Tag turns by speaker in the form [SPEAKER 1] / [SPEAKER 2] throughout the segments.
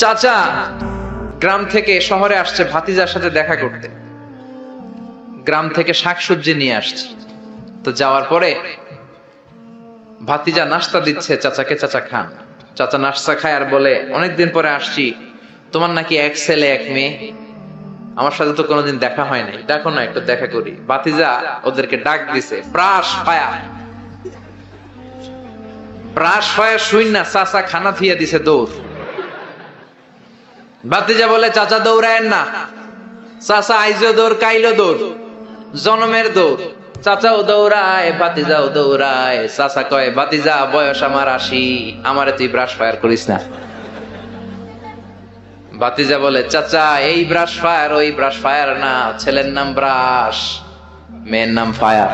[SPEAKER 1] চাচা গ্রাম থেকে শহরে আসছে ভাতিজার সাথে দেখা করতে। গ্রাম থেকে শাকসবজি নিয়ে আসছে। তো যাওয়ার পরে ভাতিজা নাস্তা দিচ্ছে চাচাকে, চাচা খান। চাচা নাস্তা খায় আর বলে, অনেকদিন পরে আসছি, তোমার নাকি এক ছেলে এক মেয়ে, আমার সাথে তো কোনোদিন দেখা হয় নাই, ডাকো না একটু দেখা করি। ভাতিজা ওদেরকে ডাক দিছে, ব্রাশ ফায়া ব্রাশ ফায়া শুই না, চাচা খানা থিয়া দিছে দৌড়। ভাতিজা বলে, চাচা দৌড়ায়েন না, চাচা আইজো দৌড় কাইলো দৌড়, জনমের দৌড়। চাচাও দৌড়ায়, ভাতিজাও দৌড়ায়। চাচা কয়, ভাতিজা বয়স আমার 80, আমারে তুই ব্রাশ ফায়ার করিস না। ভাতিজা বলে, চাচা এই ব্রাশ ফায়ার ওই ব্রাশ ফায়ার না, ছেলের নাম ব্রাশ, মেয়ের নাম ফায়ার।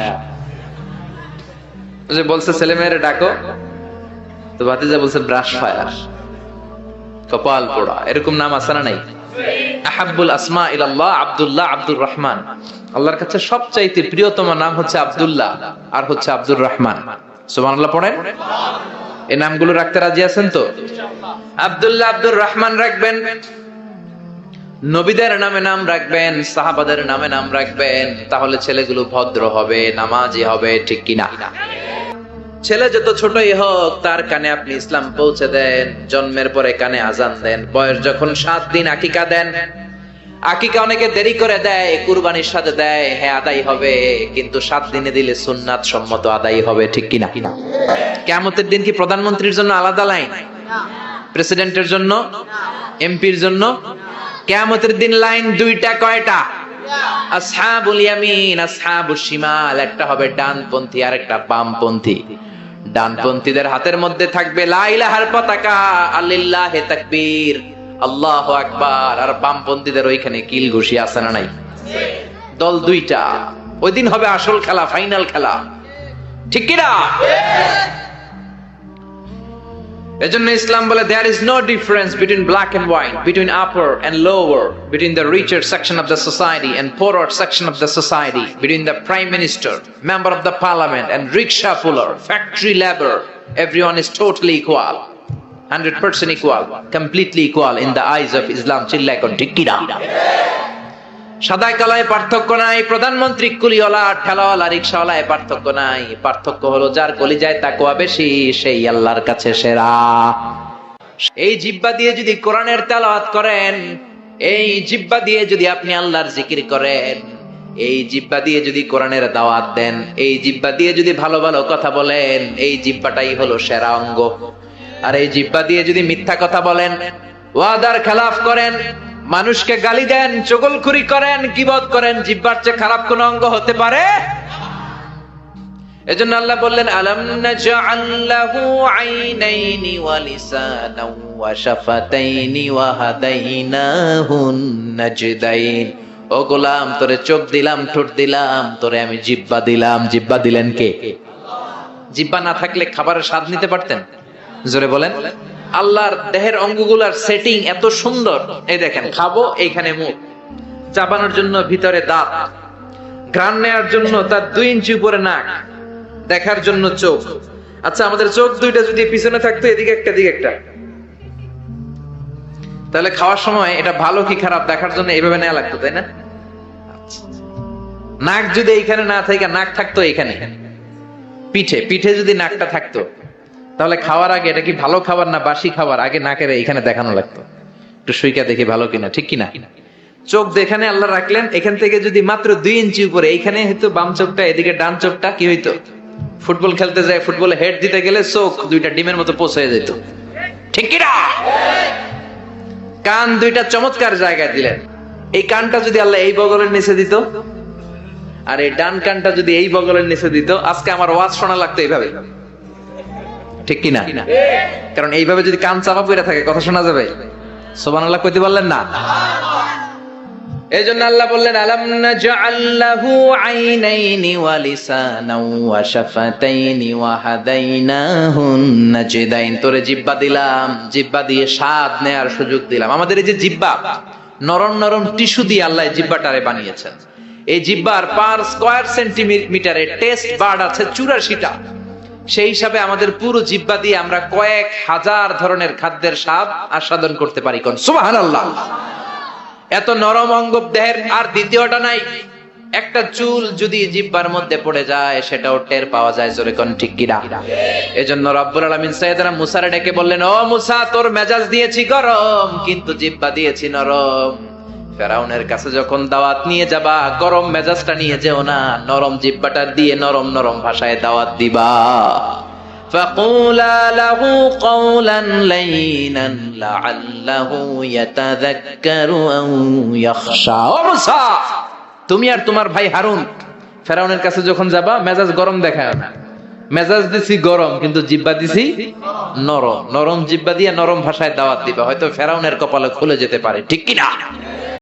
[SPEAKER 1] বলছে ছেলে মেয়েরে ডাকো, তো ভাতিজা বলছে ব্রাশ ফায়ার। কপাল পোড়া, এরকম নাম আছে না নাই? আহাব্বুল আসমা ইলাল্লাহ আব্দুল্লাহ, আব্দুর রহমান। আল্লাহর কাছে সবচাইতে প্রিয়তম নাম হচ্ছে আব্দুল্লাহ আর হচ্ছে আব্দুর রহমান। সুবহানাল্লাহ পড়েন। এই নামগুলো রাখতে রাজি আছেন তো? আব্দুল্লাহ, আব্দুর রহমান রাখবেন। নবীদের নামে নাম রাখবেন, সাহাবাদের নামে নাম রাখবেন, তাহলে ছেলেগুলো ভদ্র হবে, নামাজি হবে, ঠিক কিনা? ছেলে যত ছোটই হোক, তার কানে আপনি ইসলাম পৌঁছে দেন। জন্মের পরে কানে আজান দেন। বয়স যখন 7 দিন আকিকা দেন। আকিকা অনেকে দেরি করে দেয়, কুরবানির সাথে দেয়, হ্যাঁ আদায় হবে, কিন্তু 7 দিনে দিলে সুন্নাত সম্মত আদায় হবে, ঠিক কিনা? কিয়ামতের দিন কি প্রধানমন্ত্রীর জন্য আলাদা লাইন? প্রেসিডেন্টের জন্য, এমপির জন্য? কিয়ামতের দিন লাইন দুইটা। কয়টা? আসহাবুল ইয়ামিন, আসহাবুশ শিমাল। একটা হবে ডানপন্থী আর একটা বামপন্থী। ডানপন্থীদের হাতের মধ্যে থাকবে লা ইলাহার পতাকা, আল্লিল্লাহে তাকবীর, আল্লাহু আকবার। আর বামপন্থীদের ওইখানে কিল ঘুষি আছে না নাই? দল দুইটা। ওই দিন হবে আসল খেলা, ফাইনাল খেলা, ঠিক কি না? এজন্য ইসলাম বলে, there is no difference between black and white, between upper and lower, between the richer section of the society and poorer section of the society, between the prime minister, member of the parliament and rickshaw puller, factory labor. Everyone is totally equal, 100% equal, completely equal in the eyes of Islam. চিল্লায় কোন ঠিক কি না? সাদা কালায় পার্থক্য নাই। প্রধানমন্ত্রী কুলিওয়ালা, ঠেলাওয়ালা, রিকশাওয়ালায় পার্থক্য নাই। পার্থক্য হলো যার কলিজায় তাকওয়া বেশি, সেই আল্লাহর কাছে সেরা। এই জিহ্বা দিয়ে যদি কোরআনের তেলাওয়াত করেন, এই জিহ্বা দিয়ে যদি আপনি আল্লাহর জিকির করেন, এই জিহ্বা দিয়ে যদি কোরআনের দাওয়াত দেন, এই জিহ্বা দিয়ে যদি ভালো ভালো কথা বলেন, এই জিহ্বাটাই হলো সেরা অঙ্গ। আর এই জিহ্বা দিয়ে যদি মিথ্যা কথা বলেন, ওয়াদার খেলাফ করেন, মানুষকে গালি দেন, চগলখুরি করেন, গীবত করেন, জিহ্বার চেয়ে খারাপ কোন অঙ্গ হতে পারে? এজন্য আল্লাহ বললেন, আলাম নাজআল লাহু আইনাইনি ওয়া লিসানাও ওয়া শাফাতাইনি ওয়া হাদাইনাহুন নাজদাইন। ও গোলাম, তোরে চোখ দিলাম, ঠোঁট দিলাম, তোরে আমি জিহ্বা দিলাম। জিহ্বা দিলেন কে? জিহ্বা না থাকলে খাবারের স্বাদ নিতে পারতেন? জোরে বলেন। আল্লাহর দেহের অঙ্গগুলার সেটিং এত সুন্দর। এই দেখেন, খাবো এইখানে মুখ, চাবানোর জন্য ভিতরে দাঁত, ঘ্রাণ নেওয়ার জন্য তার 2 ইঞ্চি উপরে নাক, দেখার জন্য চোখ। আচ্ছা, আমাদের চোখ দুইটা যদি পিছনে থাকতো, এদিকে একটা দিকে একটা, তাহলে খাওয়ার সময় এটা ভালো কি খারাপ দেখার জন্য এইভাবে নেওয়া লাগতো, তাই না? নাক যদি এইখানে না থাকে, নাক থাকতো এইখানে পিঠে, পিঠে যদি নাকটা থাকতো, তাহলে খাওয়ার আগে এটা কি ভালো খাবার না বাসি খাবার, আগে নাকের এইখানে দেখানো লাগতো, একটু সুইকা দেখি ভালো কিনা, ঠিক কিনা? চোখ যেখানে আল্লাহ রাখলেন, এখান থেকে যদি মাত্র 2 ইঞ্চি উপরে, এইখানে হয়তো বাম চোখটা, এদিকে ডান চোখটা কি হইতো? ফুটবল খেলতে যায়, ফুটবলে হেড দিতে গেলে চোখ দুইটা ডিমের মতো পৌঁছে যেত, ঠিক কিনা? কান দুইটা চমৎকার জায়গায় দিলেন। এই কানটা যদি আল্লাহ এই বগলের নিচে দিত, আর এই ডান কানটা যদি এই বগলের নিচে দিত, আজকে আমার ওয়াজ শোনা লাগতো এইভাবে, ঠিক কিনা? কারণ এইভাবে যদি কান চাপা পড়ে থাকে, কথা শোনা যাবে? সুবহানাল্লাহ কইতে পারলেন না? এইজন্য আল্লাহ বললেন, আলাম নাজআল লাহু আইনাইনি ওয়া লিসানাও ওয়া শাফাতাইনি ওয়া হাদাইনাহুন নাজদাইন। তোরে জিহ্বা দিলাম, জিহ্বা দিয়ে স্বাদ নেয়ার সুযোগ দিলাম। আমাদের এই যে জিহ্বা, নরম নরম টিস্যু দিয়ে আল্লাহ জিহ্বাটারে বানিয়েছেন। এই জিহ্বার পার স্কয়ার সেন্টিমিটারে টেস্ট বার্ড আছে 84টা। সেই হিসাবে আমাদের পুরো জিহ্বা দিয়ে আমরা কয়েক হাজার ধরনের খাদ্যের স্বাদ আস্বাদন করতে পারি। কোন সুবহানাল্লাহ। এত নরম অঙ্গ দেহের আর দ্বিতীয়টা নাই। একটা চুল যদি জিহ্বার মধ্যে পড়ে যায় সেটাও টের পাওয়া যায়, জোরে কোন ঠিক কিনা। এজন্য রব্বুল আলামিন সাইয়েদনা মুসারে ডেকে বললেন, ও মুসা, তোর মেজাজ দিয়েছি গরম, কিন্তু জিহ্বা দিয়েছি নরম। ফেরাউনের কাছে যখন দাওয়াত নিয়ে যাবা, গরম মেজাজটা নিয়ে যেও না, নরম জিহ্বাটা দিয়ে নরম নরম ভাষায় দাওয়াত দিবা। فقولا له قولا لينا لعله يتذكر أو يخشى। ও মুসা, তুমি আর তোমার ভাই হারুন ফেরাউনের কাছে যখন যাবা, মেজাজ গরম দেখায় না। মেজাজ দিছি গরম, কিন্তু জিহ্বা দিছি নরম। নরম জিহ্বা দিয়ে নরম ভাষায় দাওয়াত দিবা, হয়তো ফেরাউনের কপালে খুলে যেতে পারে, ঠিক কিনা।